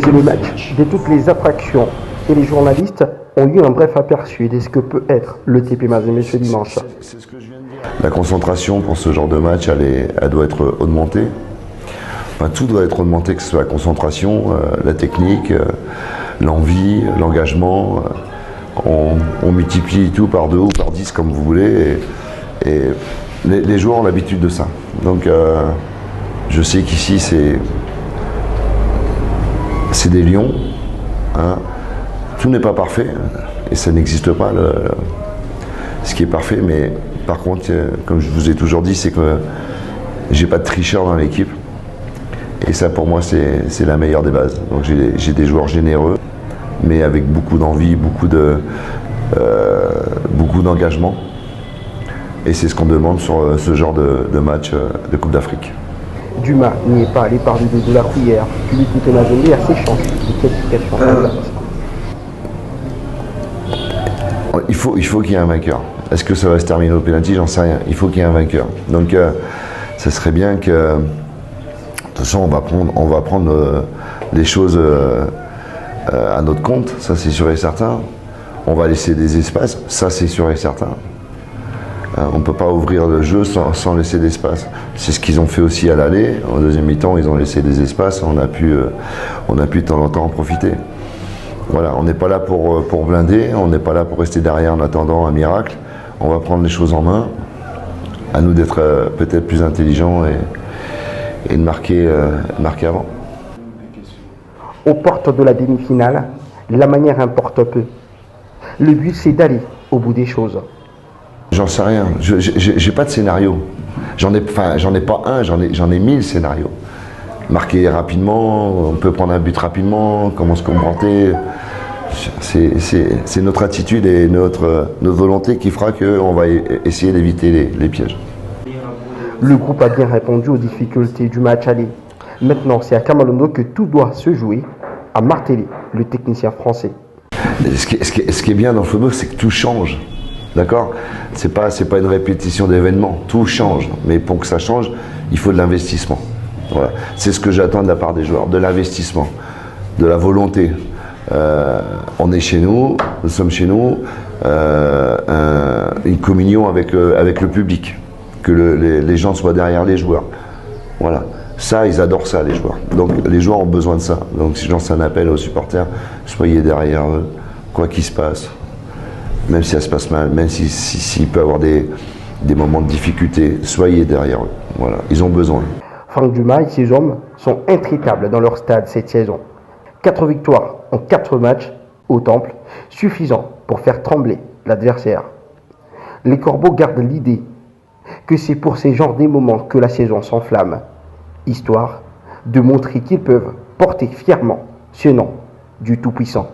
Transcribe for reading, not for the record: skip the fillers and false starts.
C'est le match de toutes les attractions et les journalistes ont eu un bref aperçu de ce que peut être le TP Mazembe ce dimanche. La concentration pour ce genre de match, elle doit être augmentée. Enfin, tout doit être augmenté, que ce soit la concentration, la technique, l'envie, l'engagement. On multiplie tout par 2 ou par 10 comme vous voulez. Et les joueurs ont l'habitude de ça. Donc je sais qu'ici c'est des lions. Hein. Tout n'est pas parfait et ça n'existe pas ce qui est parfait. Mais par contre, comme je vous ai toujours dit, c'est que j'ai pas de tricheur dans l'équipe. Et ça, pour moi, c'est la meilleure des bases. Donc j'ai des joueurs généreux, mais avec beaucoup d'envie, beaucoup d'engagement. Et c'est ce qu'on demande sur ce genre de match de Coupe d'Afrique. Dumas n'y est pas allé par le de la prière. Puis l'équipe Mazembe a ses chances de qualification. Il faut qu'il y ait un vainqueur. Est-ce que ça va se terminer au pénalty? J'en sais rien. Il faut qu'il y ait un vainqueur. Donc, ça serait bien que... De toute façon, on va prendre les choses à notre compte. Ça, c'est sûr et certain. On va laisser des espaces. Ça, c'est sûr et certain. On ne peut pas ouvrir le jeu sans laisser d'espace. C'est ce qu'ils ont fait aussi à l'aller. En deuxième mi-temps, ils ont laissé des espaces. On a pu de temps en temps en profiter. Voilà, on n'est pas là pour blinder. On n'est pas là pour rester derrière en attendant un miracle. On va prendre les choses en main. À nous d'être peut-être plus intelligents et de marquer avant. Aux portes de la demi-finale, la manière importe peu. Le but, c'est d'aller au bout des choses. J'en sais rien, j'ai pas de scénario. J'en ai pas un, j'en ai 1000 scénarios. Marquer rapidement, on peut prendre un but rapidement, comment se comporter. C'est notre attitude et notre volonté qui fera qu'on va essayer d'éviter les pièges. Le groupe a bien répondu aux difficultés du match aller. Maintenant, c'est à Kamalondo que tout doit se jouer, à marteler le technicien français. Ce qui est bien dans le football, c'est que tout change. D'accord? C'est pas une répétition d'événements, tout change. Mais pour que ça change, il faut de l'investissement. Voilà. C'est ce que j'attends de la part des joueurs, de l'investissement, de la volonté. On est chez nous sommes chez nous, une communion avec le public, que les gens soient derrière les joueurs. Voilà. Ça, ils adorent ça, les joueurs. Donc les joueurs ont besoin de ça. Donc si je lance un appel aux supporters, soyez derrière eux, quoi qu'il se passe. Même si ça se passe mal, même s'il peut y avoir des moments de difficulté, soyez derrière eux. Voilà, ils ont besoin. Franck Dumas et ses hommes sont intraitables dans leur stade cette saison. 4 victoires en 4 matchs au Temple, suffisant pour faire trembler l'adversaire. Les Corbeaux gardent l'idée que c'est pour ces genres de moments que la saison s'enflamme, histoire de montrer qu'ils peuvent porter fièrement ce nom du Tout-Puissant.